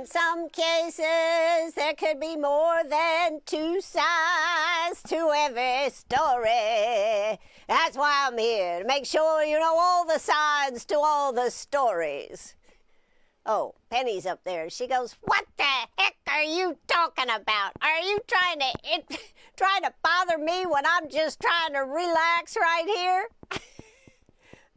some cases, there could be more than two sides to every story. That's why I'm here, to make sure you know all the sides to all the stories. Oh, Penny's up there. She goes, "What the heck are you talking about? Are you trying to bother me when I'm just trying to relax right here?"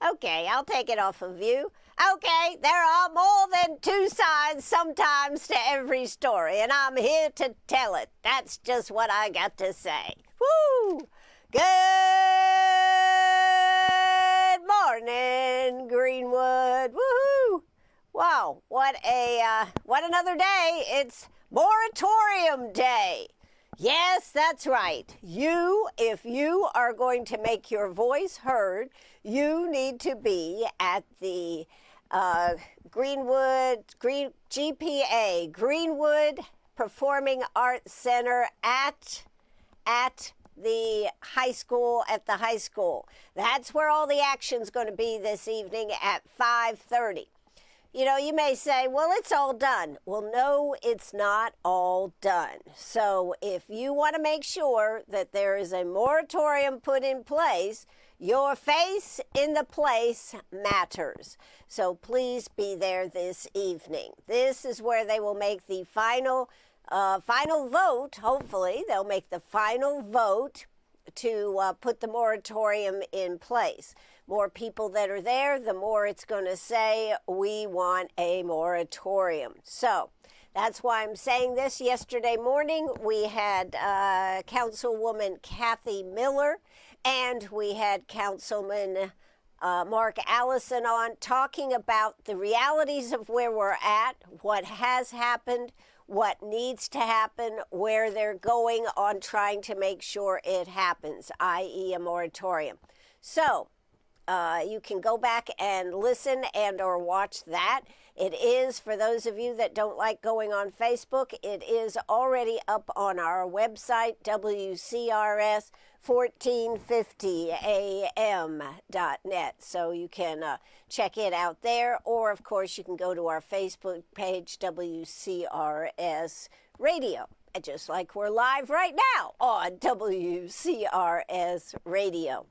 Okay, I'll take it off of you. Okay, there are more than two sides sometimes to every story, and I'm here to tell it. That's just what I got to say. Woo! Good morning, Greenwood. Woohoo! Wow, what another day. It's Moratorium Day. Yes, that's right. If you are going to make your voice heard, you need to be at the Greenwood Performing Arts Center at the high school. That's where all the action's going to be this evening at 5:30. You know, you may say, well, it's all done. Well, no, it's not all done. So if you want to make sure that there is a moratorium put in place, your face in the place matters. So please be there this evening. This is where they will make the final vote. Hopefully, they'll make the final vote to put the moratorium in place. More people that are there, the more it's going to say, we want a moratorium. So that's why I'm saying this. Yesterday morning, we had Councilwoman Kathy Miller, and we had Councilman Mark Allison on talking about the realities of where we're at, what has happened, what needs to happen, where they're going on trying to make sure it happens, i.e. a moratorium. So you can go back and listen and or watch that. It is, for those of you that don't like going on Facebook, it is already up on our website, WCRS 1450am.net. So you can check it out there, or of course you can go to our Facebook page, WCRS Radio, just like we're live right now on WCRS Radio.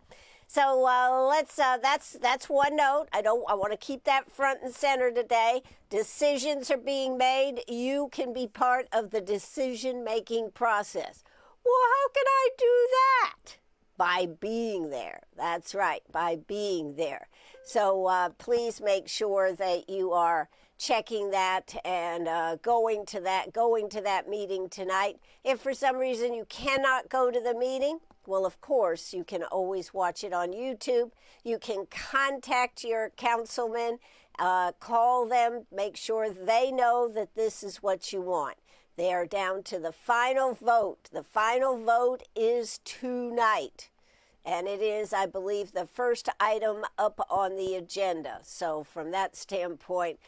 So that's one note. I want to keep that front and center today. Decisions are being made. You can be part of the decision-making process. Well, how can I do that? By being there. That's right, by being there. So please make sure that you are checking that and going to that meeting tonight. If for some reason you cannot go to the meeting, well, of course, you can always watch it on YouTube. You can contact your councilman, call them, make sure they know that this is what you want. They are down to the final vote. The final vote is tonight. And it is, I believe, the first item up on the agenda. So from that standpoint,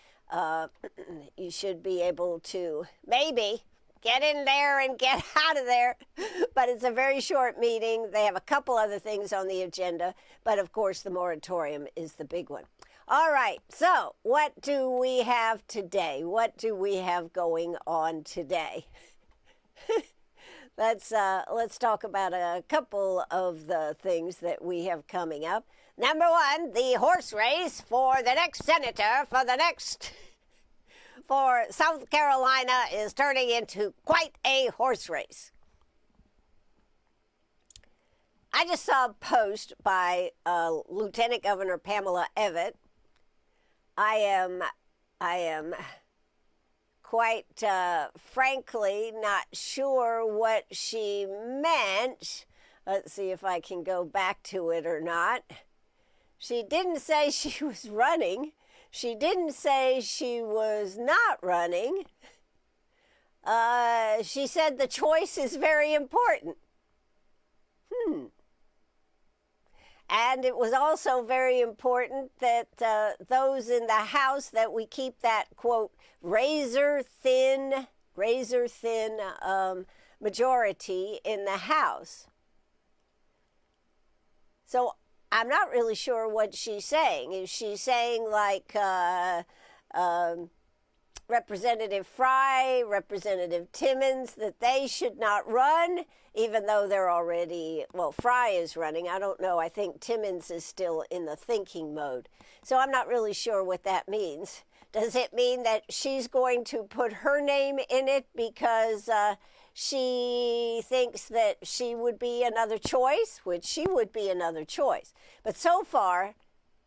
you should be able to maybe get in there and get out of there. But it's a very short meeting. They have a couple other things on the agenda. But, of course, the moratorium is the big one. All right. So what do we have today? What do we have going on today? Let's talk about a couple of the things that we have coming up. Number one, the horse race for the next senator for South Carolina is turning into quite a horse race. I just saw a post by Lieutenant Governor Pamela Evett. I am quite frankly not sure what she meant. Let's see if I can go back to it or not. She didn't say she was running. She didn't say she was not running. She said the choice is very important. And it was also very important that those in the House, that we keep that, quote, razor thin majority in the House. So I'm not really sure what she's saying. Is she saying like Representative Fry, Representative Timmons, that they should not run, even though they're already, well, Fry is running. I don't know. I think Timmons is still in the thinking mode. So I'm not really sure what that means. Does it mean that she's going to put her name in it because she thinks that she would be another choice, which she would be another choice? But so far,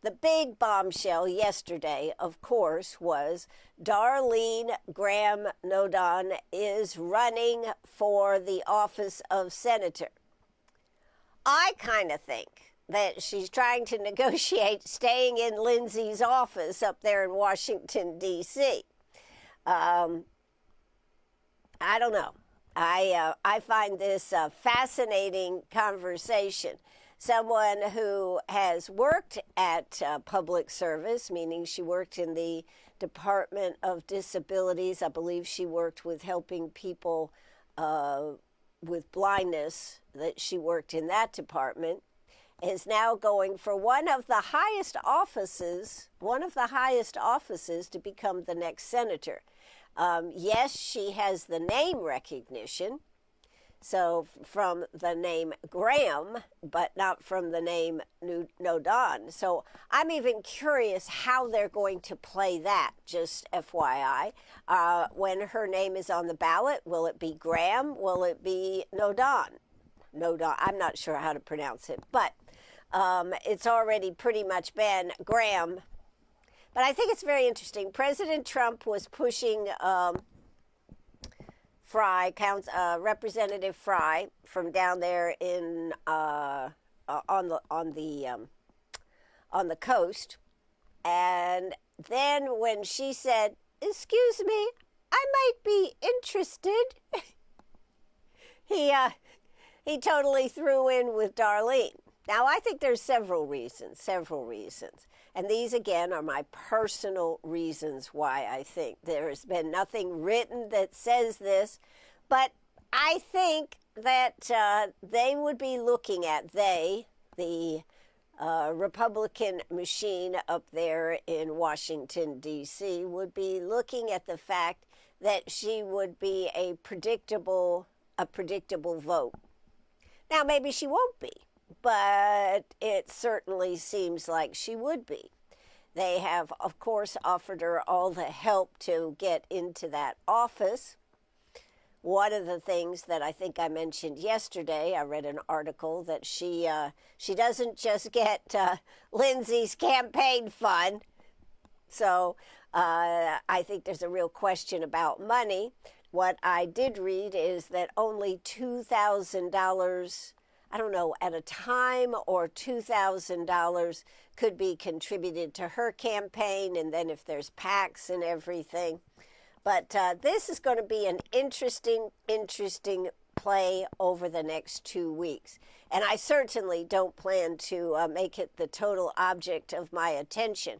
the big bombshell yesterday, of course, was Darlene Graham Nodon is running for the office of senator. I kind of think that she's trying to negotiate staying in Lindsay's office up there in Washington, D.C. I don't know. I find this a fascinating conversation. Someone who has worked at public service, meaning she worked in the Department of Disabilities. I believe she worked with helping people with blindness, that she worked in that department, is now going for one of the highest offices to become the next senator. Yes, she has the name recognition, so from the name Graham, but not from the name Nodon. So I'm even curious how they're going to play that, just FYI. When her name is on the ballot, will it be Graham? Will it be Nodon? Nodon, I'm not sure how to pronounce it, but it's already pretty much been Graham. But I think it's very interesting. President Trump was pushing Representative Fry from down there in on the coast, and then when she said, "Excuse me, I might be interested," he totally threw in with Darlene. Now, I think there's several reasons. And these, again, are my personal reasons why I think. There has been nothing written that says this, but I think that they would be looking at, the Republican machine up there in Washington, D.C., would be looking at the fact that she would be a predictable vote. Now, maybe she won't be, but it certainly seems like she would be. They have, of course, offered her all the help to get into that office. One of the things that I think I mentioned yesterday, I read an article that she doesn't just get Lindsay's campaign fund. So I think there's a real question about money. What I did read is that only $2,000, I don't know, at a time, or $2,000 could be contributed to her campaign, and then if there's PACs and everything. But this is going to be an interesting play over the next 2 weeks. And I certainly don't plan to make it the total object of my attention.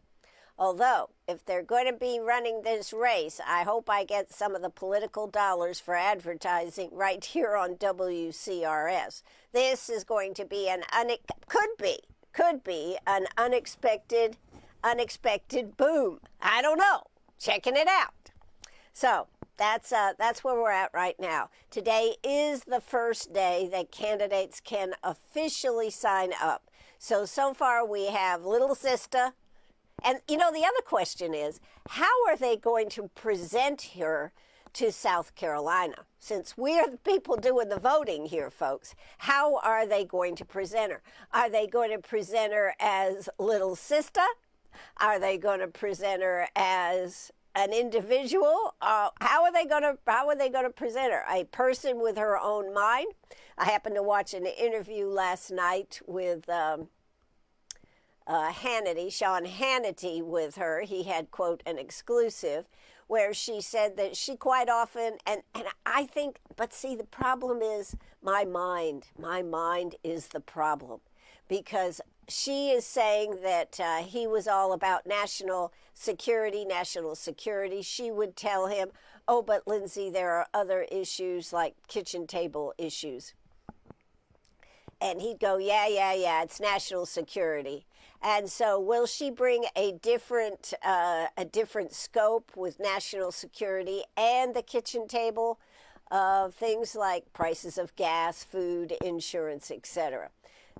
Although, if they're going to be running this race, I hope I get some of the political dollars for advertising right here on WCRS. This is going to be could be an unexpected boom. I don't know. Checking it out. So that's where we're at right now. Today is the first day that candidates can officially sign up. So far we have Little Sister. And, the other question is, how are they going to present her to South Carolina? Since we are the people doing the voting here, folks, how are they going to present her? Are they going to present her as Little Sister? Are they going to present her as an individual? How are they going to present her? A person with her own mind? I happened to watch an interview last night with Sean Hannity with her. He had, quote, an exclusive, where she said that she quite often, and I think, but see, the problem is my mind. My mind is the problem, because she is saying that he was all about national security. She would tell him, oh, but Lindsay, there are other issues like kitchen table issues. And he'd go, yeah, it's national security. And so will she bring a different scope with national security and the kitchen table? Things like prices of gas, food, insurance, etc.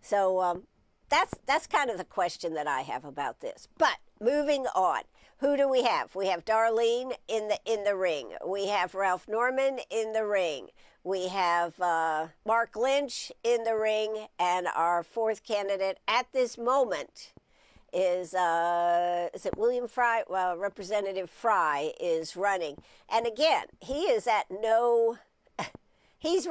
So that's kind of the question that I have about this. But moving on, who do we have? We have Darlene in the ring. We have Ralph Norman in the ring. We have Mark Lynch in the ring, and our fourth candidate at this moment is it William Fry? Well, Representative Fry is running, and again, he is at no. He's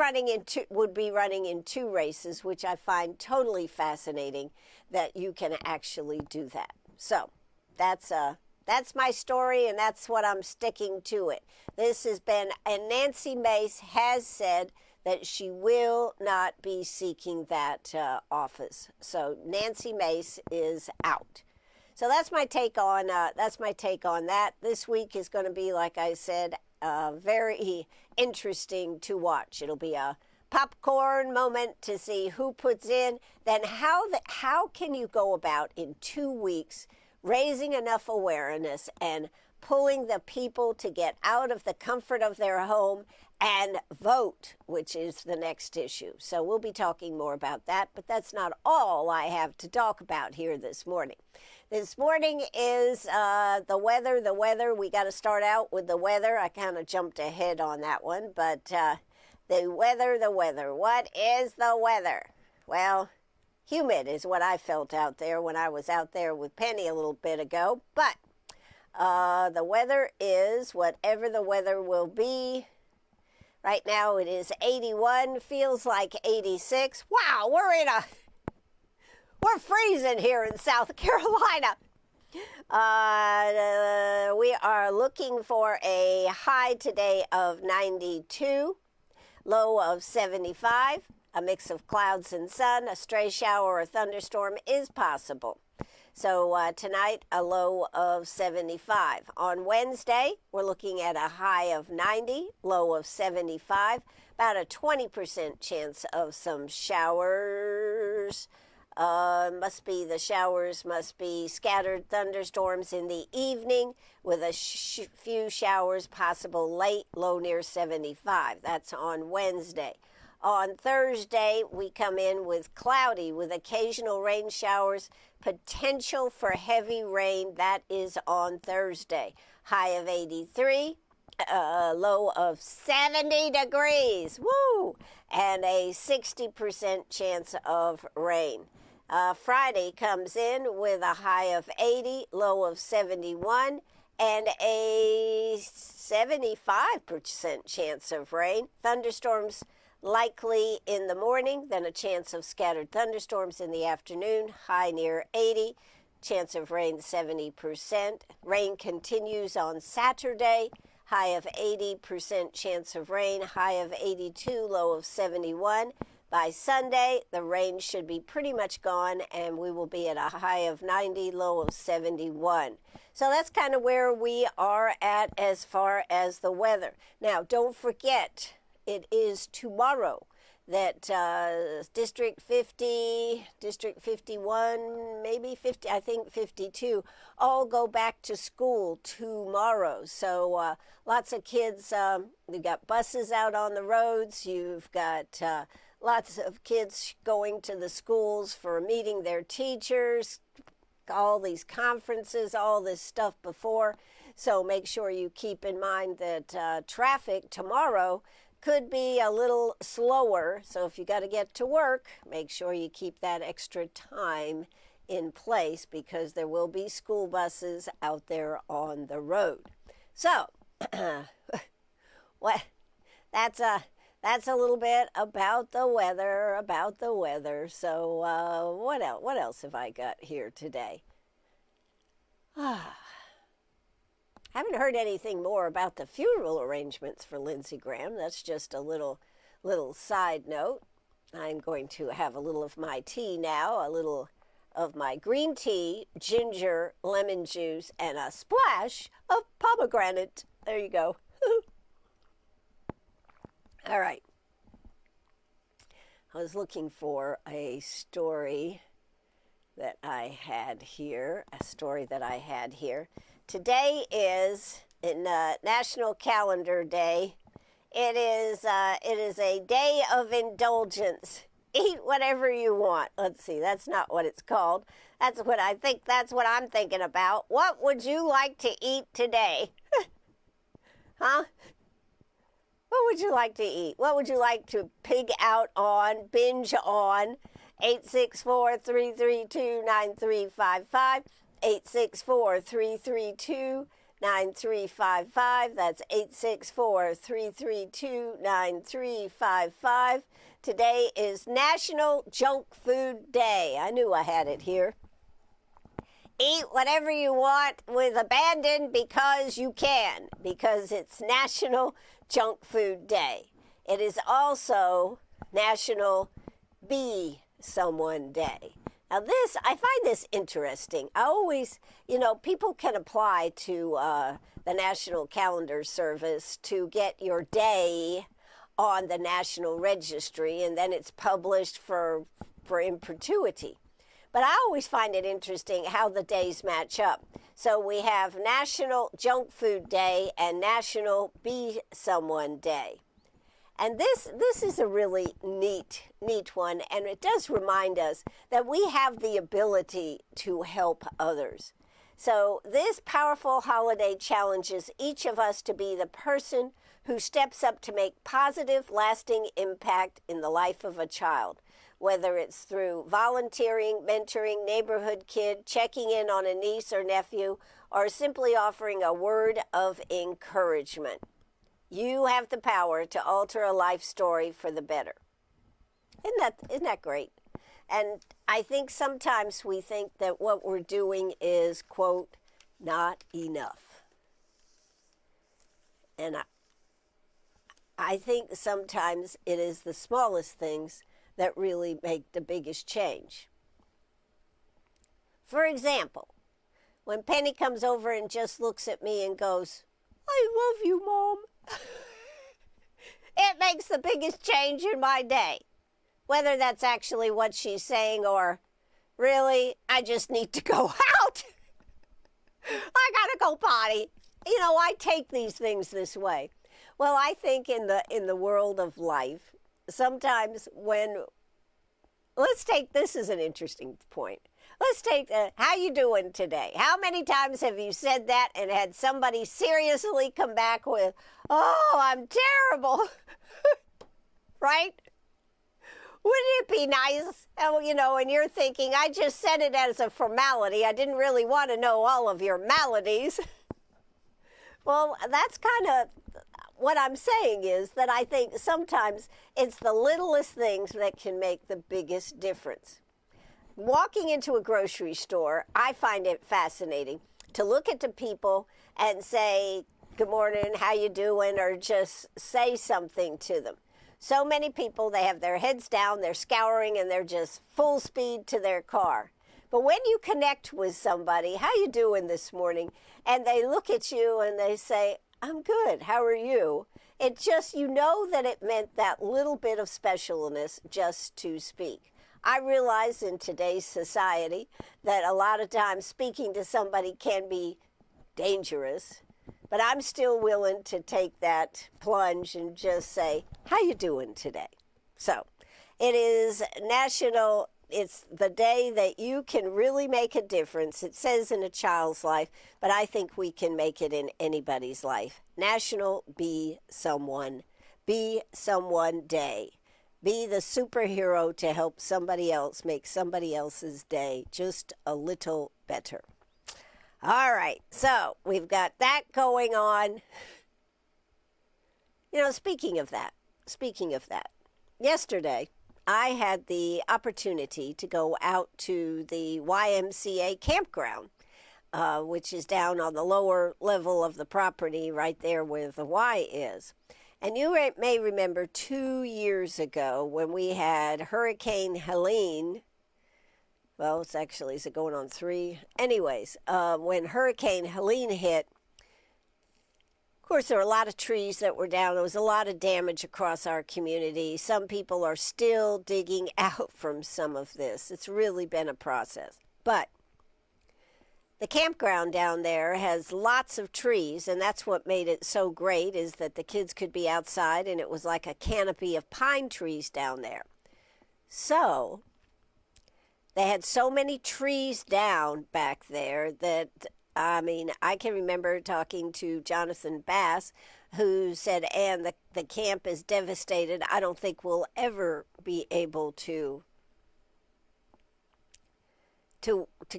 would be running in two races, which I find totally fascinating that you can actually do that. So that's my story, and that's what I'm sticking to it. This has been, and Nancy Mace has said that she will not be seeking that office. So Nancy Mace is out. So that's my take on that. This week is going to be, like I said, very interesting to watch. It'll be a popcorn moment to see who puts in. Then how can you go about in 2 weeks raising enough awareness and pulling the people to get out of the comfort of their home and vote, which is the next issue. So we'll be talking more about that, but that's not all I have to talk about here this morning. This morning is the weather. The weather, we got to start out with the weather. I kind of jumped ahead on that one, but the weather. What is the weather? Well, humid is what I felt out there when I was out there with Penny a little bit ago, but the weather is whatever the weather will be. Right now it is 81, feels like 86. Wow, we're freezing here in South Carolina. We are looking for a high today of 92, low of 75. A mix of clouds and sun, a stray shower or thunderstorm is possible. So tonight, a low of 75. On Wednesday, we're looking at a high of 90, low of 75. About a 20% chance of some showers. The showers must be scattered thunderstorms in the evening with a few showers possible late, low near 75. That's on Wednesday. On Thursday, we come in with cloudy with occasional rain showers, potential for heavy rain. That is on Thursday. High of 83, low of 70 degrees. Woo! And a 60% chance of rain. Friday comes in with a high of 80, low of 71, and a 75% chance of rain. Thunderstorms likely in the morning, then a chance of scattered thunderstorms in the afternoon, high near 80, chance of rain 70%. Rain continues on Saturday, high of 80% chance of rain, high of 82, low of 71. By Sunday, the rain should be pretty much gone, and we will be at a high of 90, low of 71. So that's kind of where we are at as far as the weather. Now, don't forget, it is tomorrow that District 50, District 51, maybe 50, I think 52, all go back to school tomorrow. So lots of kids, you've got buses out on the roads, you've got lots of kids going to the schools for meeting their teachers, all these conferences, all this stuff before. So make sure you keep in mind that traffic tomorrow could be a little slower. So if you got to get to work, make sure you keep that extra time in place because there will be school buses out there on the road. So that's a little bit about the weather. So what else have I got here today? Haven't heard anything more about the funeral arrangements for Lindsey Graham. That's just a little side note. I'm going to have a little of my tea now, a little of my green tea, ginger, lemon juice, and a splash of pomegranate. There you go. All right. I was looking for a story that I had here. Today is in National Calendar Day. It is a day of indulgence. Eat whatever you want. Let's see, that's not what it's called. That's what I'm thinking about. What would you like to eat today? Huh? What would you like to eat? What would you like to pig out on, binge on? 864-332-9355. 864-332-9355. That's 864-332-9355. Today is National Junk Food Day. I knew I had it here. Eat whatever you want with abandon because you can, because it's National Junk Food Day. It is also National Be Someone Day. Now I find this interesting. I always, people can apply to the National Calendar Service to get your day on the National Registry, and then it's published for in perpetuity. But I always find it interesting how the days match up. So we have National Junk Food Day and National Be Someone Day. And this is a really neat one, and it does remind us that we have the ability to help others. So this powerful holiday challenges each of us to be the person who steps up to make positive, lasting impact in the life of a child, whether it's through volunteering, mentoring, neighborhood kid, checking in on a niece or nephew, or simply offering a word of encouragement. You have the power to alter a life story for the better. Isn't that great? And I think sometimes we think that what we're doing is, quote, not enough. And I think sometimes it is the smallest things that really make the biggest change. For example, when Penny comes over and just looks at me and goes, "I love you, Mom," it makes the biggest change in my day. Whether that's actually what she's saying or, really, I just need to go out. I gotta go potty. I take these things this way. Well, I think in the world of life, sometimes let's take this as an interesting point. Let's take how you doing today? How many times have you said that and had somebody seriously come back with, "Oh, I'm terrible," right? Wouldn't it be nice? And you're thinking, I just said it as a formality. I didn't really want to know all of your maladies. Well, that's kind of what I'm saying, is that I think sometimes it's the littlest things that can make the biggest difference. Walking into a grocery store, I find it fascinating to look at the people and say, "Good morning, how you doing?" or just say something to them. So many people, they have their heads down, they're scouring, and they're just full speed to their car. But when you connect with somebody, "How you doing this morning?" and they look at you and they say, "I'm good, how are you?" It just, that it meant that little bit of specialness just to speak. I realize in today's society that a lot of times speaking to somebody can be dangerous, but I'm still willing to take that plunge and just say, "How you doing today?" So it is it's the day that you can really make a difference. It says in a child's life, but I think we can make it in anybody's life. National Be Someone Day. Be the superhero to help somebody else make somebody else's day just a little better. All right, so we've got that going on. Speaking of that, yesterday I had the opportunity to go out to the YMCA campground, which is down on the lower level of the property right there where the Y is. And you may remember 2 years ago when we had Hurricane Helene. Well, is it going on 3? Anyways, when Hurricane Helene hit, of course, there were a lot of trees that were down. There was a lot of damage across our community. Some people are still digging out from some of this. It's really been a process. But the campground down there has lots of trees, and that's what made it so great, is that the kids could be outside, and it was like a canopy of pine trees down there. So they had so many trees down back there that, I can remember talking to Jonathan Bass, who said, Ann, the camp is devastated. I don't think we'll ever be able to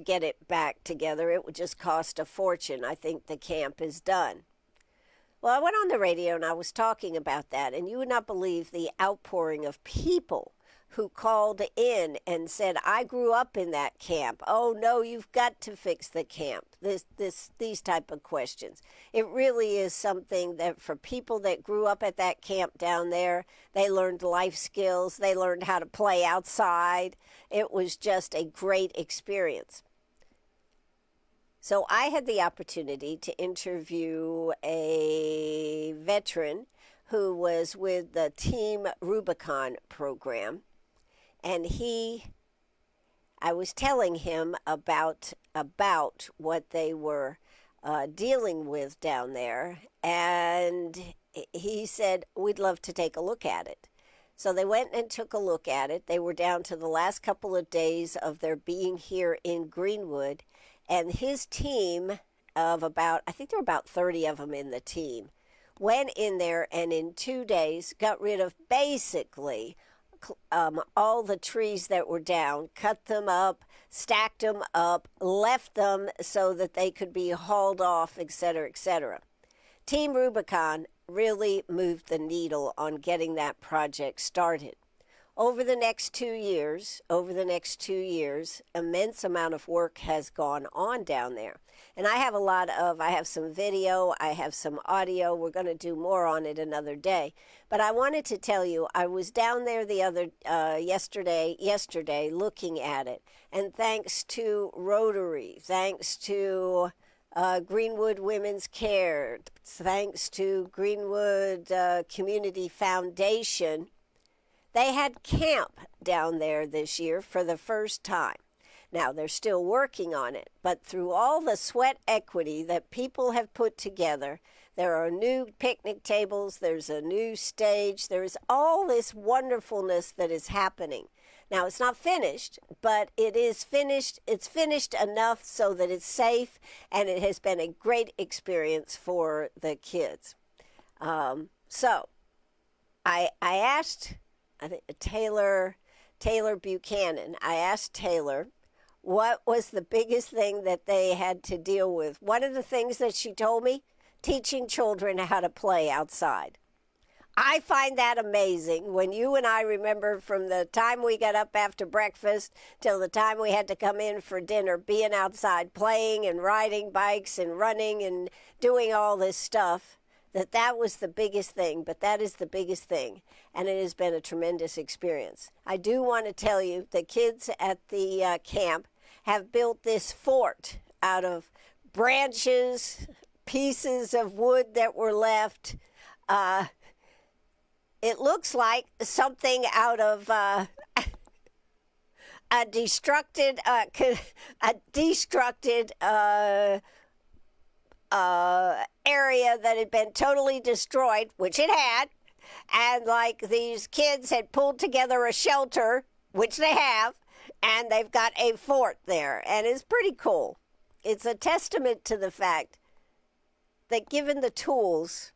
get it back together. It would just cost a fortune. I think the camp is done. Well, I went on the radio and I was talking about that, and you would not believe the outpouring of people who called in and said, I grew up in that camp. Oh no, you've got to fix the camp. These type of questions. It really is something that for people that grew up at that camp down there, they learned life skills, they learned how to play outside. It was just a great experience. So I had the opportunity to interview a veteran who was with the Team Rubicon program. And I was telling him about what they were dealing with down there, and he said, we'd love to take a look at it. So they went and took a look at it. They were down to the last couple of days of their being here in Greenwood, and his team of I think there were about 30 of them in the team, went in there and in 2 days got rid of basically all the trees that were down, cut them up, stacked them up, left them so that they could be hauled off, etc., etc. Team Rubicon really moved the needle on getting that project started. Over the next 2 years, immense amount of work has gone on down there. And I have some video, I have some audio. We're going to do more on it another day. But I wanted to tell you, I was down there yesterday looking at it. And thanks to Rotary, thanks to Greenwood Women's Care, thanks to Greenwood Community Foundation, they had camp down there this year for the first time. Now, they're still working on it, but through all the sweat equity that people have put together, there are new picnic tables, there's a new stage, there's all this wonderfulness that is happening. Now, it's not finished, but it is finished. It's finished enough so that it's safe, and it has been a great experience for the kids. So I asked, I think Taylor Buchanan, I asked Taylor, what was the biggest thing that they had to deal with? One of the things that she told me, teaching children how to play outside. I find that amazing. When you and I remember from the time we got up after breakfast till the time we had to come in for dinner, being outside playing and riding bikes and running and doing all this stuff, that was the biggest thing. But that is the biggest thing, and it has been a tremendous experience. I do want to tell you, the kids at the camp have built this fort out of branches, pieces of wood that were left. It looks like something out of a destructed area that had been totally destroyed, which it had, and like these kids had pulled together a shelter, which they have, and they've got a fort there, and it's pretty cool. It's a testament to the fact that given the tools,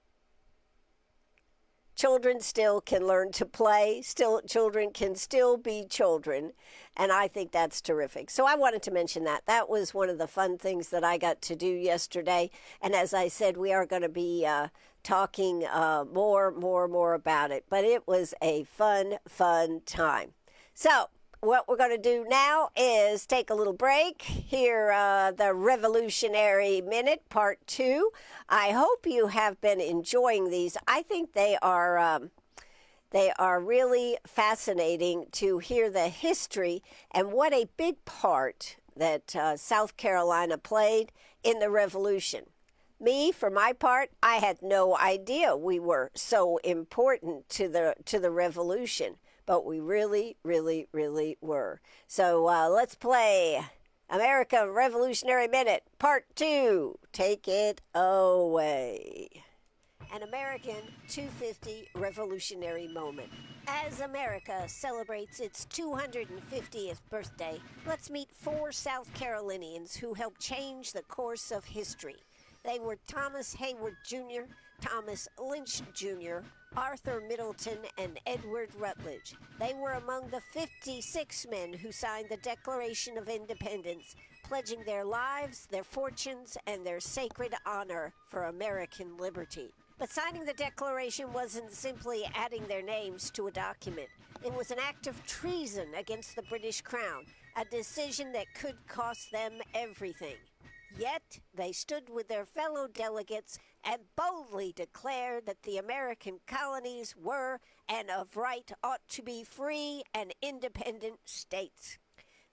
children still can learn to play, children can still be children, and I think that's terrific. So I wanted to mention that. That was one of the fun things that I got to do yesterday, and as I said, we are going to be talking more about it, but it was a fun time. So what we're going to do now is take a little break, hear the Revolutionary Minute, Part 2. I hope you have been enjoying these. I think they are really fascinating to hear the history and what a big part that South Carolina played in the Revolution. Me, for my part, I had no idea we were so important to the revolution, but we really, really, really were. So let's play America Revolutionary Minute, Part 2. Take it away. An American 250 Revolutionary Moment. As America celebrates its 250th birthday, let's meet 4 South Carolinians who helped change the course of history. They were Thomas Haywood Jr., Thomas Lynch Jr., Arthur Middleton, and Edward Rutledge. They were among the 56 men who signed the Declaration of Independence, pledging their lives, their fortunes, and their sacred honor for American liberty. But signing the Declaration wasn't simply adding their names to a document. It was an act of treason against the British Crown, a decision that could cost them everything. Yet, they stood with their fellow delegates and boldly declared that the American colonies were, and of right ought to be, free and independent states.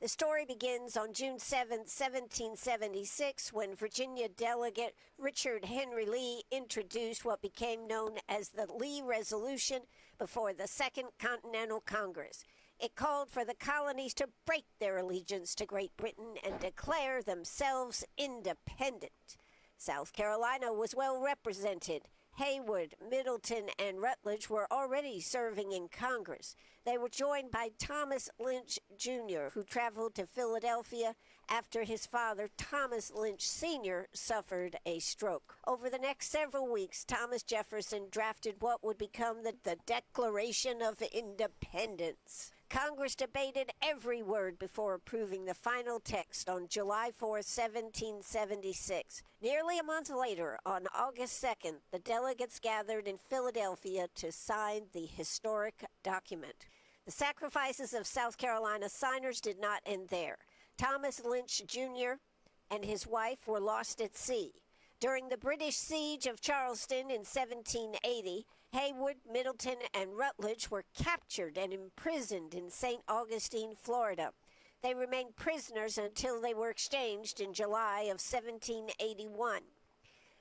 The story begins on June 7, 1776, when Virginia delegate Richard Henry Lee introduced what became known as the Lee Resolution before the Second Continental Congress. It called for the colonies to break their allegiance to Great Britain and declare themselves independent. South Carolina was well represented. Haywood, Middleton, and Rutledge were already serving in Congress. They were joined by Thomas Lynch Jr., who traveled to Philadelphia after his father, Thomas Lynch Sr., suffered a stroke. Over the next several weeks, Thomas Jefferson drafted what would become the Declaration of Independence. Congress debated every word before approving the final text on July 4, 1776. Nearly a month later, on August 2nd, the delegates gathered in Philadelphia to sign the historic document. The sacrifices of South Carolina signers did not end there. Thomas Lynch Jr. and his wife were lost at sea. During the British siege of Charleston in 1780, Haywood, Middleton, and Rutledge were captured and imprisoned in St. Augustine, Florida. They remained prisoners until they were exchanged in July of 1781.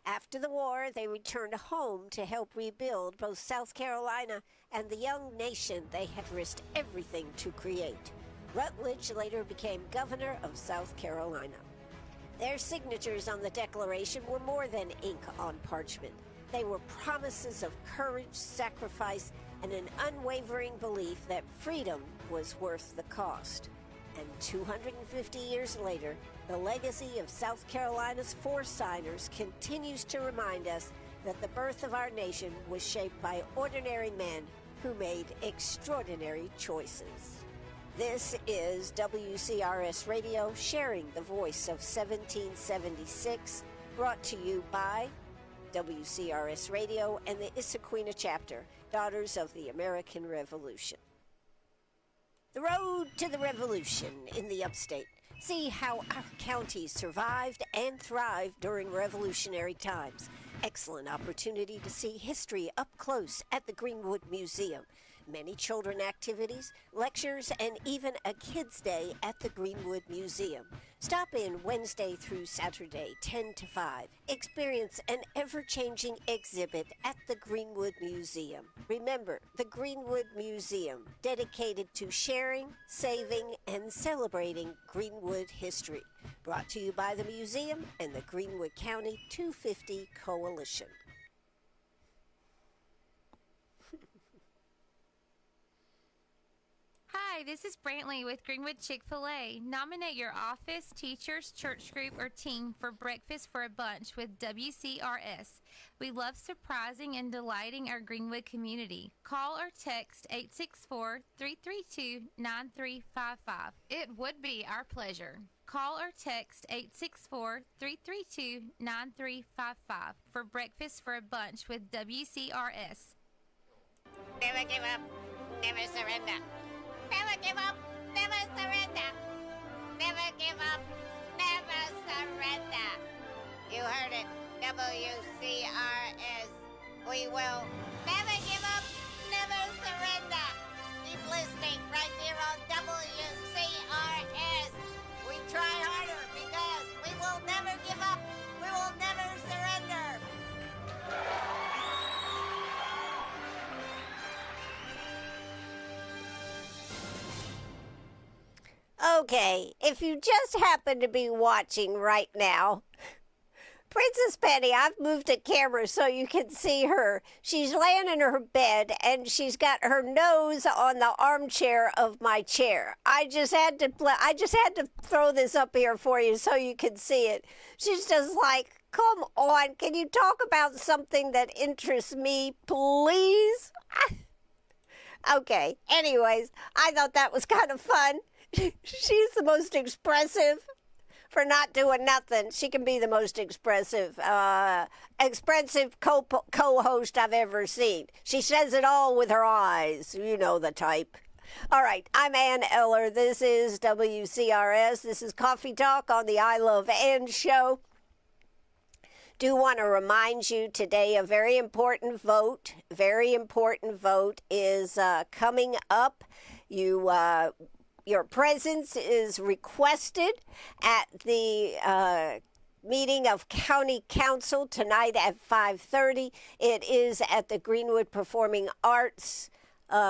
After the war, they returned home to help rebuild both South Carolina and the young nation they had risked everything to create. Rutledge later became governor of South Carolina. Their signatures on the Declaration were more than ink on parchment. They were promises of courage, sacrifice, and an unwavering belief that freedom was worth the cost. And 250 years later, the legacy of South Carolina's 4 signers continues to remind us that the birth of our nation was shaped by ordinary men who made extraordinary choices. This is WCRS Radio, sharing the voice of 1776, brought to you by WCRS Radio and the Issaquena Chapter, Daughters of the American Revolution. The road to the revolution in the upstate. See how our county survived and thrived during revolutionary times. Excellent opportunity to see history up close at the Greenwood Museum. Many children activities, lectures, and even a kids' day at the Greenwood Museum. Stop in Wednesday through Saturday, 10 to 5. Experience an ever-changing exhibit at the Greenwood Museum. Remember, the Greenwood Museum, dedicated to sharing, saving, and celebrating Greenwood history. Brought to you by the museum and the Greenwood County 250 Coalition. Hi, this is Brantley with Greenwood Chick-fil-A. Nominate your office, teachers, church group, or team for Breakfast for a Bunch with WCRS. We love surprising and delighting our Greenwood community. Call or text 864-332-9355. It would be our pleasure. Call or text 864-332-9355 for Breakfast for a Bunch with WCRS. Never give up, never surrender. Never give up, never surrender. Never give up, never surrender. You heard it, WCRS. We will never give up, never surrender. Keep listening right here on WCRS. We try harder because we will never give up, we will never surrender. Okay, if you just happen to be watching right now, Princess Penny, I've moved a camera so you can see her. She's laying in her bed and she's got her nose on the armchair of my chair. I just had to throw this up here for you so you can see it. She's just like, come on, can you talk about something that interests me, please? Okay, anyways, I thought that was kind of fun. She's the most expressive. For not doing nothing, she can be the most expressive co-host I've ever seen. She says it all with her eyes. You know the type. All right, I'm Ann Eller. This is WCRS. This is Coffee Talk on the I Love Ann show. Do want to remind you today a very important vote is coming up. Your presence is requested at the meeting of County Council tonight at 5:30. It is at the Greenwood Performing Arts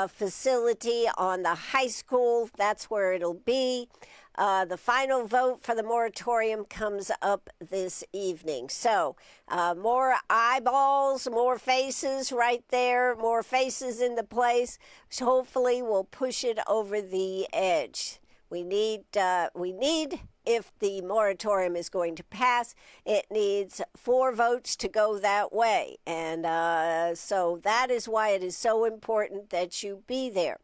facility on the high school. That's where it'll be. The final vote for the moratorium comes up this evening. So more eyeballs, more faces right there, more faces in the place. So hopefully we'll push it over the edge. We need, if the moratorium is going to pass, it needs 4 votes to go that way. And so that is why it is so important that you be there.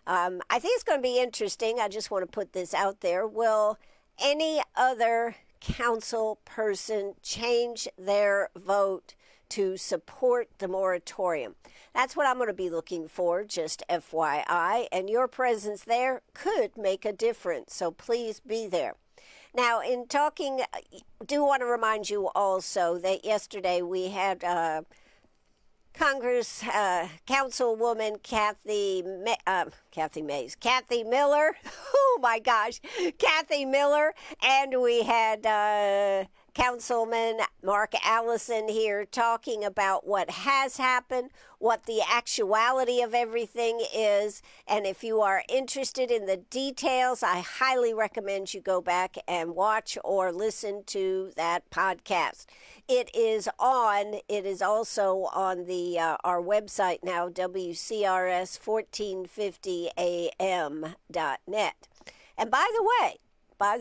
I think it's going to be interesting. I just want to put this out there. Will any other council person change their vote to support the moratorium? That's what I'm going to be looking for, just FYI. And your presence there could make a difference. So please be there. Now, in talking, I do want to remind you also that yesterday we had Councilwoman Kathy Miller. Oh my gosh, Kathy Miller, and we had Councilman Mark Allison here talking about what has happened, what the actuality of everything is, and if you are interested in the details, I highly recommend you go back and watch or listen to that podcast. It is also on the our website now, WCRS1450am.net. And by the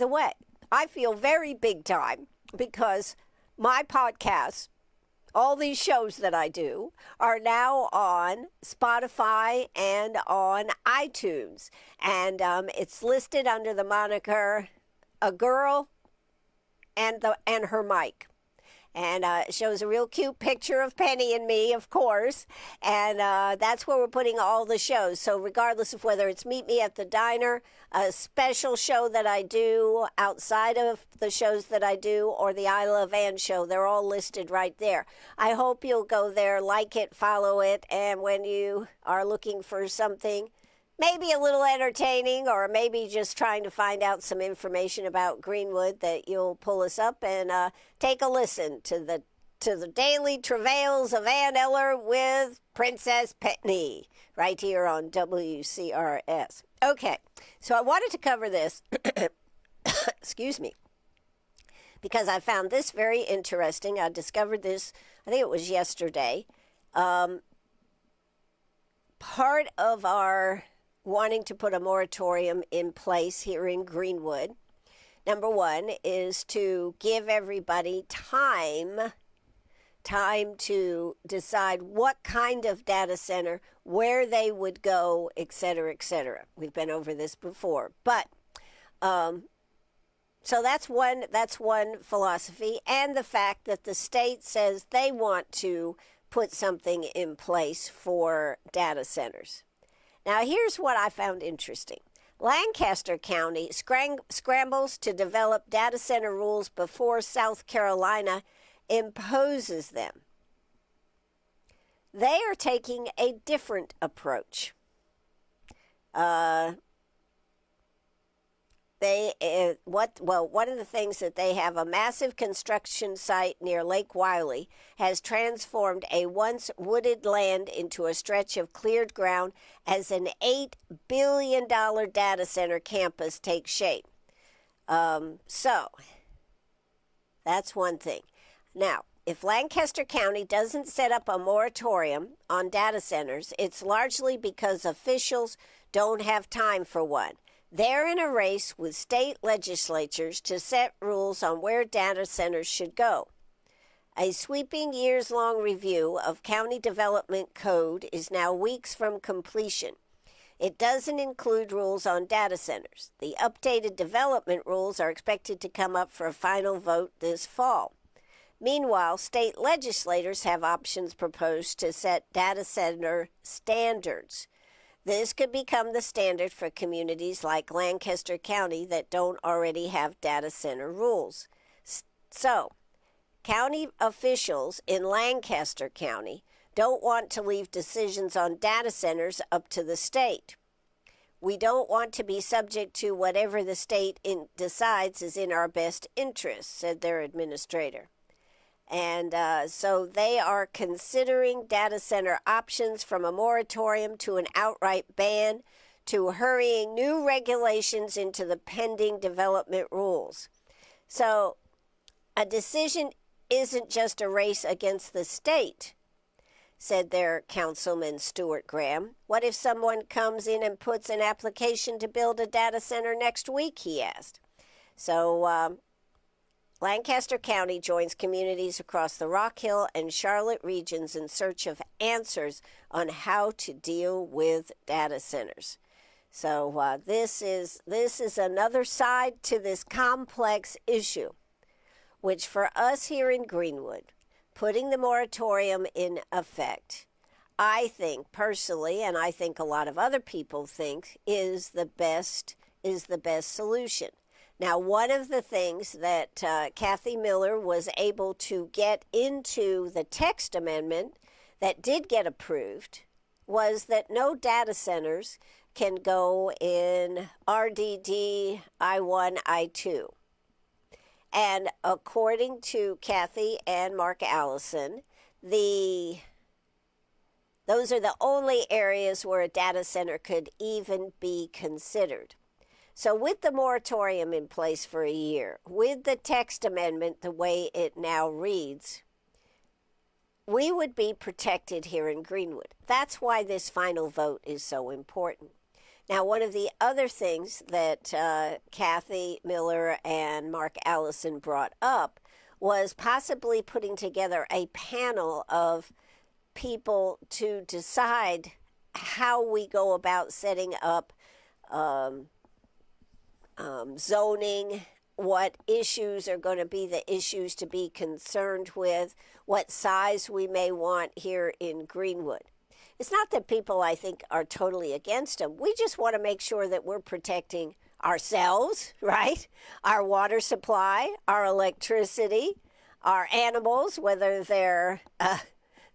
way, I feel very big time because my podcasts, all these shows that I do, are now on Spotify and on iTunes. And it's listed under the moniker A Girl and Her Mic. And it shows a real cute picture of Penny and me, of course. And that's where we're putting all the shows. So regardless of whether it's Meet Me at the Diner, a special show that I do outside of the shows that I do, or the I Love Ann show, they're all listed right there. I hope you'll go there, like it, follow it. And when you are looking for something maybe a little entertaining, or maybe just trying to find out some information about Greenwood, that you'll pull us up and take a listen to the daily travails of Ann Eller with Princess Penny right here on WCRS. Okay, so I wanted to cover this, excuse me, because I found this very interesting. I discovered this, I think it was yesterday. Part of our wanting to put a moratorium in place here in Greenwood, number one, is to give everybody time to decide what kind of data center, where they would go, et cetera, et cetera. We've been over this before. But so that's one philosophy, and the fact that the state says they want to put something in place for data centers. Now, here's what I found interesting. Lancaster County scrambles to develop data center rules before South Carolina imposes them. They are taking a different approach. They're one of the things that they have, a massive construction site near Lake Wylie has transformed a once wooded land into a stretch of cleared ground as an $8 billion data center campus takes shape. So that's one thing. Now, if Lancaster County doesn't set up a moratorium on data centers, it's largely because officials don't have time for one. They're in a race with state legislatures to set rules on where data centers should go. A sweeping years-long review of county development code is now weeks from completion. It doesn't include rules on data centers. The updated development rules are expected to come up for a final vote this fall. Meanwhile, state legislators have options proposed to set data center standards. This could become the standard for communities like Lancaster County that don't already have data center rules. So, county officials in Lancaster County don't want to leave decisions on data centers up to the state. We don't want to be subject to whatever the state decides is in our best interest, said their administrator. And so they are considering data center options from a moratorium to an outright ban to hurrying new regulations into the pending development rules. So a decision isn't just a race against the state, said their councilman Stuart Graham. What if someone comes in and puts an application to build a data center next week, he asked. So Lancaster County joins communities across the Rock Hill and Charlotte regions in search of answers on how to deal with data centers. So this is another side to this complex issue, which for us here in Greenwood, putting the moratorium in effect, I think personally, and I think a lot of other people think, is the best solution. Now, one of the things that Kathy Miller was able to get into the text amendment that did get approved was that no data centers can go in RDD I-1, I-2. And according to Kathy and Mark Allison, those are the only areas where a data center could even be considered. So with the moratorium in place for a year, with the text amendment the way it now reads, we would be protected here in Greenwood. That's why this final vote is so important. Now, one of the other things that Kathy Miller and Mark Allison brought up was possibly putting together a panel of people to decide how we go about setting up zoning, what issues are going to be the issues to be concerned with, what size we may want here in Greenwood. It's not that people, I think, are totally against them. We just want to make sure that we're protecting ourselves, right? Our water supply, our electricity, our animals, whether they're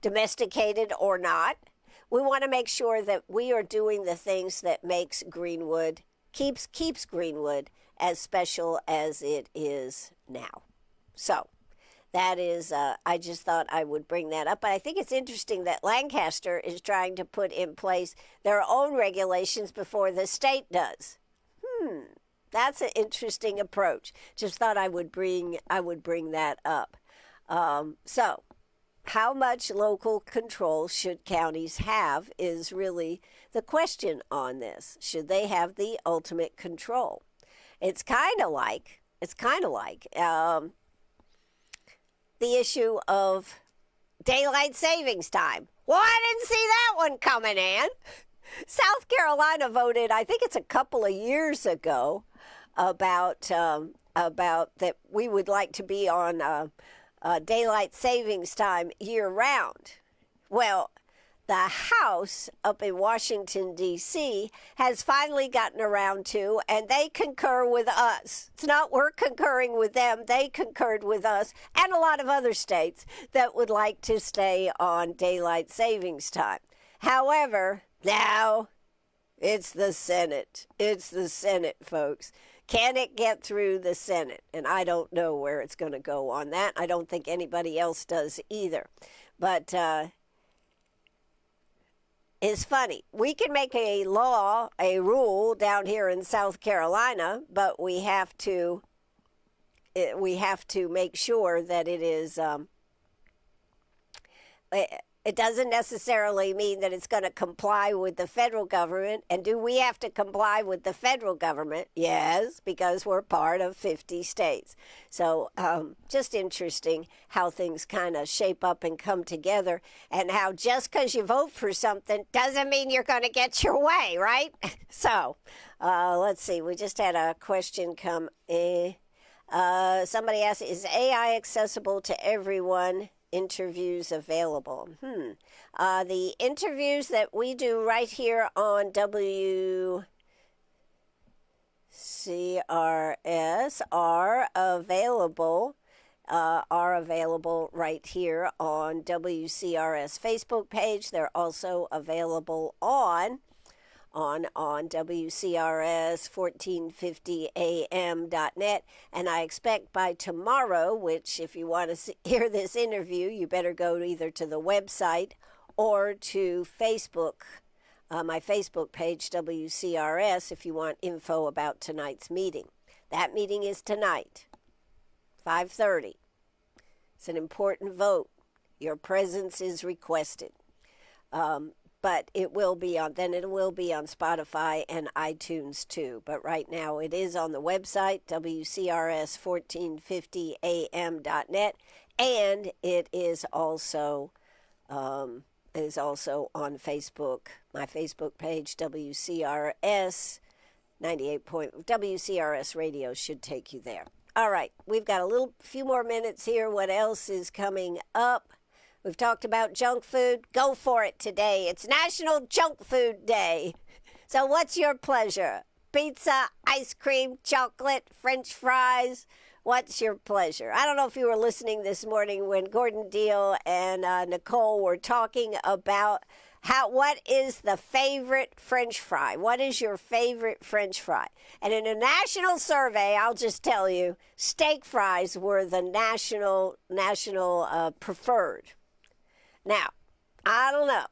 domesticated or not. We want to make sure that we are doing the things that makes Greenwood, keeps Greenwood as special as it is now. So that is, I just thought I would bring that up. But I think it's interesting that Lancaster is trying to put in place their own regulations before the state does. That's an interesting approach. Just thought I would bring that up. So how much local control should counties have is really the question on this. Should they have the ultimate control? It's kind of like the issue of daylight savings time. Well, I didn't see that one coming, Ann. South Carolina voted, I think it's a couple of years ago, about that we would like to be on daylight savings time year-round. Well, the House up in Washington, D.C. has finally gotten around to, and they concur with us. It's not we're concurring with them. They concurred with us and a lot of other states that would like to stay on daylight savings time. However, now it's the Senate. It's the Senate, folks. Can it get through the Senate? And I don't know where it's going to go on that. I don't think anybody else does either. But it's funny. We can make a law, a rule down here in South Carolina, but we have to make sure that it is. It doesn't necessarily mean that it's going to comply with the federal government. And do we have to comply with the federal government? Yes, because we're part of 50 states. So just interesting how things kind of shape up and come together, and how just because you vote for something doesn't mean you're going to get your way, right? So let's see. We just had a question come in. Somebody asked, is AI accessible to everyone? Interviews available. The interviews that we do right here on WCRS are available right here on WCRS Facebook page. They're also available on WCRS 1450am.net. And I expect by tomorrow, which if you want to hear this interview, you better go either to the website or to Facebook, my Facebook page, WCRS, if you want info about tonight's meeting. That meeting is tonight, 5:30. It's an important vote. Your presence is requested. But it will be on Spotify and iTunes too. But right now it is on the website, WCRS1450am.net, and it is also on Facebook, my Facebook page, WCRS 98. WCRS Radio should take you there. All right, we've got a few more minutes here. What else is coming up? We've talked about junk food. Go for it today. It's National Junk Food Day. So what's your pleasure? Pizza, ice cream, chocolate, French fries? What's your pleasure? I don't know if you were listening this morning when Gordon Deal and Nicole were talking about what is the favorite French fry? What is your favorite French fry? And in a national survey, I'll just tell you, steak fries were the national preferred. Now, I don't know.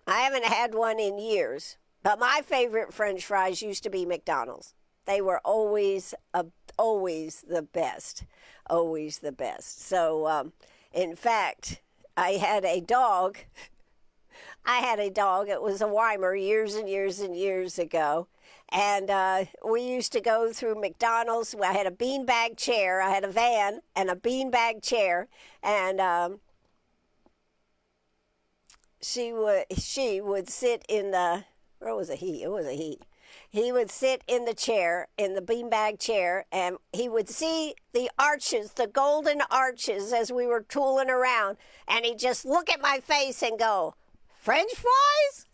I haven't had one in years, but my favorite French fries used to be McDonald's. They were always the best, always the best. So, in fact, I had a dog. It was a Weimar years and years and years ago. And we used to go through McDonald's. I had a beanbag chair. I had a van and a beanbag chair. And she would sit in the, or was it he? It was a he. He would sit in the chair, in the beanbag chair, and he would see the arches, the golden arches as we were tooling around. And he'd just look at my face and go, French fries?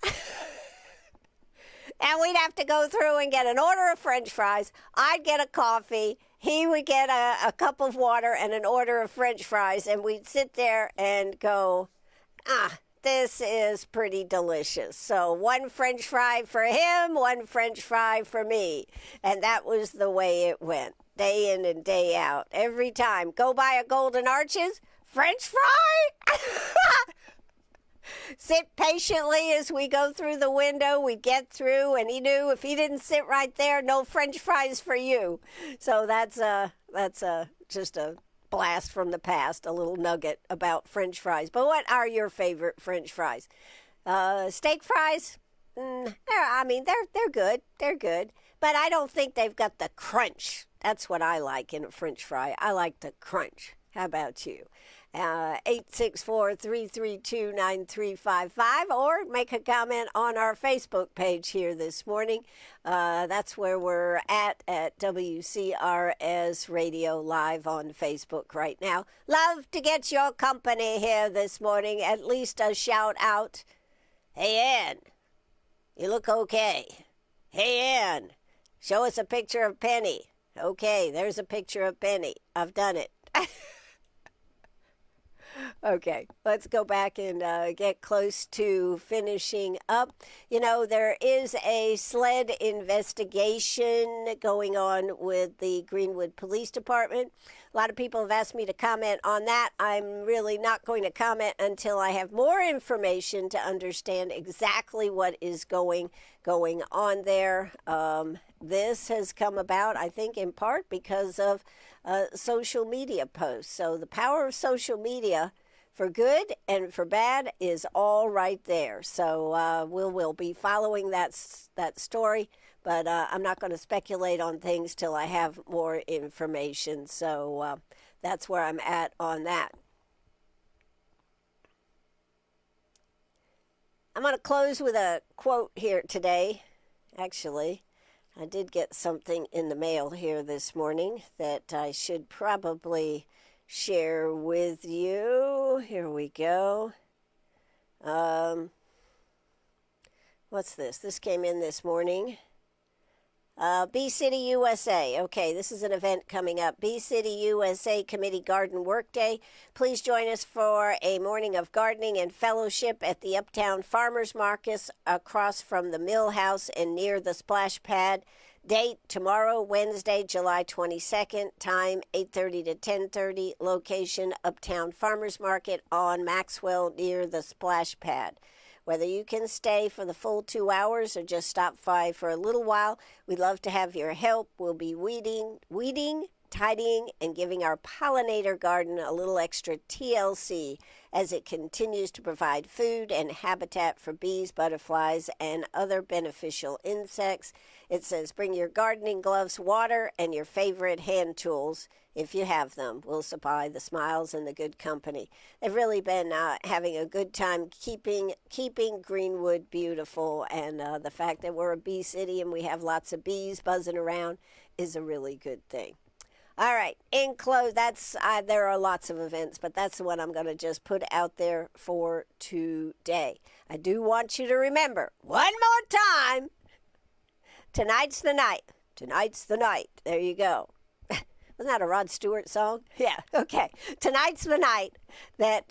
And we'd have to go through and get an order of French fries. I'd get a coffee. He would get a cup of water and an order of French fries. And we'd sit there and go, this is pretty delicious. So one French fry for him, one French fry for me. And that was the way it went, day in and day out. Every time, go by a Golden Arches, French fry? Sit patiently as we go through the window. We'd get through, and he knew if he didn't sit right there, no French fries for you. So that's just a blast from the past, a little nugget about French fries. But what are your favorite French fries? Steak fries? They're good. They're good. But I don't think they've got the crunch. That's what I like in a French fry. I like the crunch. How about you? 864-332-9355, or make a comment on our Facebook page here this morning. That's where we're at WCRS Radio Live on Facebook right now. Love to get your company here this morning. At least a shout out. Hey, Ann, you look okay. Hey, Ann, show us a picture of Penny. Okay, there's a picture of Penny. I've done it. Okay, let's go back and get close to finishing up. You know, there is a SLED investigation going on with the Greenwood Police Department. A lot of people have asked me to comment on that. I'm really not going to comment until I have more information to understand exactly what is going on there. This has come about, I think, in part because of social media posts. So the power of social media, for good and for bad, is all right there. So we'll be following that story, but I'm not going to speculate on things till I have more information. So that's where I'm at on that. I'm going to close with a quote here today. Actually, I did get something in the mail here this morning that I should probably share with you. Here we go. What's this? This came in this morning. Bee City USA. Okay, this is an event coming up. Bee City USA Committee Garden Workday. Please join us for a morning of gardening and fellowship at the Uptown Farmers Market across from the Mill House and near the splash pad. Date, tomorrow, Wednesday, July 22nd. Time, 8:30 to 10:30. Location, Uptown Farmers Market on Maxwell near the splash pad. Whether you can stay for the full 2 hours or just stop by for a little while, we'd love to have your help. We'll be weeding, tidying, and giving our pollinator garden a little extra TLC as it continues to provide food and habitat for bees, butterflies, and other beneficial insects. It says bring your gardening gloves, water, and your favorite hand tools. If you have them, we'll supply the smiles and the good company. They've really been having a good time keeping Greenwood beautiful, and the fact that we're a bee city and we have lots of bees buzzing around is a really good thing. All right, in close, there are lots of events, but that's the one I'm going to just put out there for today. I do want you to remember, one more time, tonight's the night. Tonight's the night. There you go. Wasn't that a Rod Stewart song? Yeah, okay. Tonight's the night that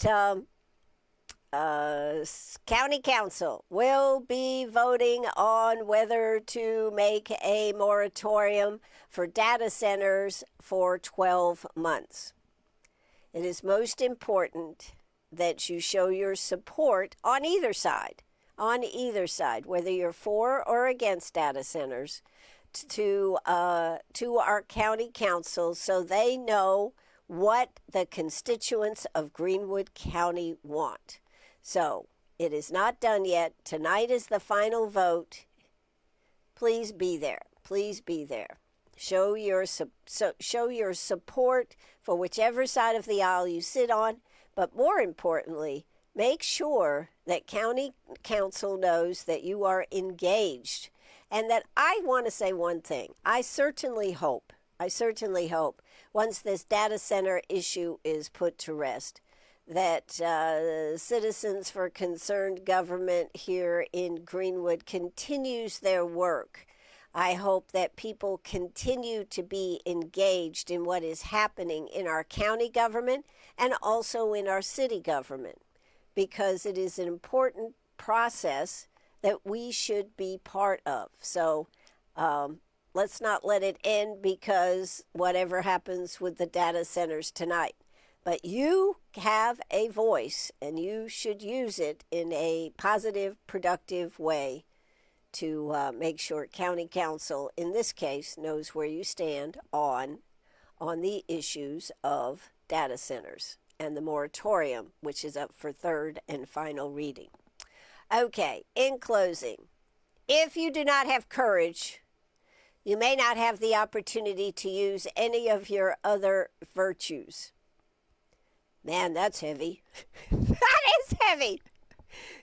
County Council will be voting on whether to make a moratorium for data centers for 12 months. It is most important that you show your support on either side, whether you're for or against data centers, to our county council so they know what the constituents of Greenwood County want. So it is not done yet. Tonight is the final vote. Please be there. Please be there. Show your support for whichever side of the aisle you sit on, but more importantly, make sure that county council knows that you are engaged. And that I want to say one thing. I certainly hope, once this data center issue is put to rest, that Citizens for Concerned Government here in Greenwood continues their work. I hope that people continue to be engaged in what is happening in our county government and also in our city government, because it is an important process that we should be part of. So let's not let it end because whatever happens with the data centers tonight. But you have a voice, and you should use it in a positive, productive way to make sure county council, in this case, knows where you stand on the issues of data centers and the moratorium, which is up for third and final reading. Okay, in closing, if you do not have courage, you may not have the opportunity to use any of your other virtues. Man, that's heavy. That is heavy.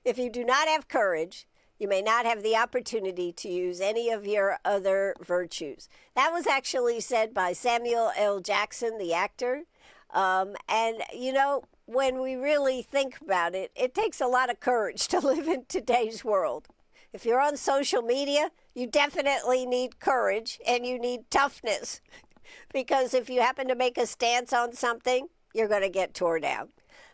If you do not have courage, you may not have the opportunity to use any of your other virtues. That was actually said by Samuel L. Jackson, the actor. And, you know, when we really think about it, it takes a lot of courage to live in today's world. If you're on social media, you definitely need courage and you need toughness. Because if you happen to make a stance on something, you're going to get tore down.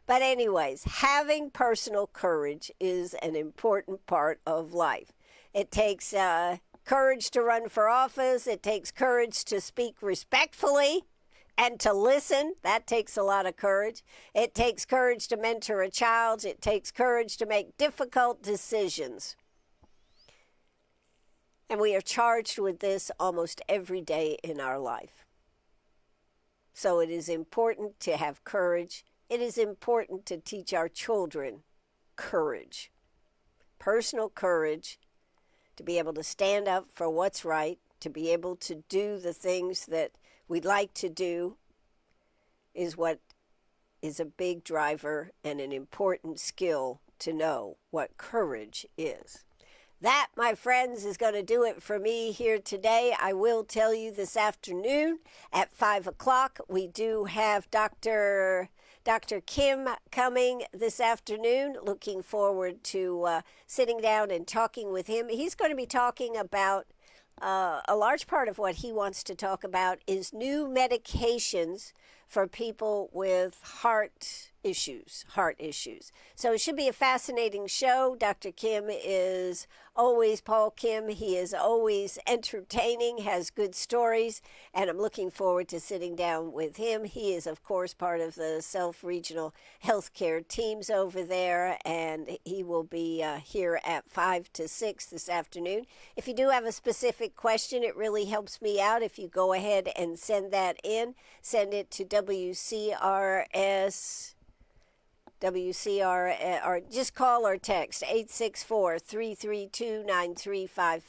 But anyways, having personal courage is an important part of life. It takes courage to run for office. It takes courage to speak respectfully and to listen. That takes a lot of courage. It takes courage to mentor a child. It takes courage to make difficult decisions. And we are charged with this almost every day in our life. So it is important to have courage. It is important to teach our children courage, personal courage, to be able to stand up for what's right, to be able to do the things that we'd like to do is what is a big driver and an important skill to know what courage is. That, my friends, is going to do it for me here today. I will tell you this afternoon at 5 o'clock, we do have Dr. Kim coming this afternoon. Looking forward to sitting down and talking with him. He's going to be talking about a large part of what he wants to talk about is new medications for people with heart issues. So it should be a fascinating show. Dr. Kim is always, Paul Kim, he is always entertaining, has good stories, and I'm looking forward to sitting down with him. He is, of course, part of the self-regional healthcare teams over there, and he will be here at 5 to 6 this afternoon. If you do have a specific question, it really helps me out if you go ahead and send that in. Send it to WCRS, or just call or text 864-332-9355,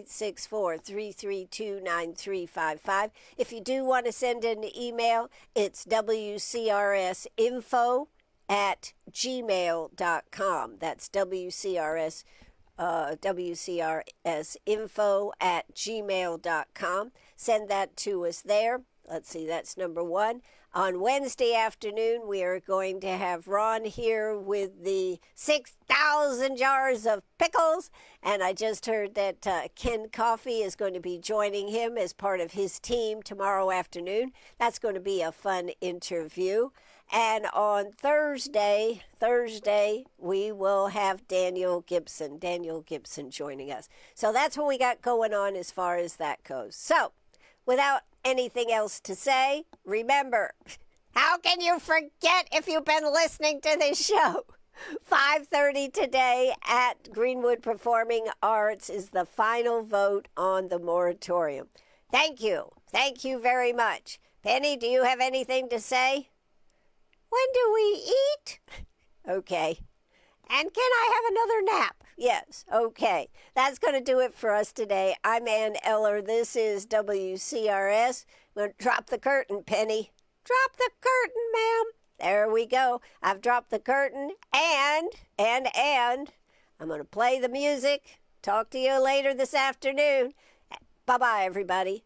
864-332-9355. If you do want to send an email, it's WCRSinfo@gmail.com. That's WCRSinfo@gmail.com. Send that to us there. Let's see, that's number one. On Wednesday afternoon, we are going to have Ron here with the 6,000 jars of pickles. And I just heard that Ken Coffey is going to be joining him as part of his team tomorrow afternoon. That's going to be a fun interview. And on Thursday, we will have Daniel Gibson joining us. So that's what we got going on as far as that goes. So, without anything else to say, remember, how can you forget if you've been listening to this show? 5:30 today at Greenwood Performing Arts is the final vote on the moratorium. Thank you. Thank you very much. Penny, do you have anything to say? When do we eat? Okay. And can I have another nap? Yes, okay. That's going to do it for us today. I'm Ann Eller. This is WCRS. I'm going to drop the curtain, Penny. Drop the curtain, ma'am. There we go. I've dropped the curtain, and I'm going to play the music. Talk to you later this afternoon. Bye-bye, everybody.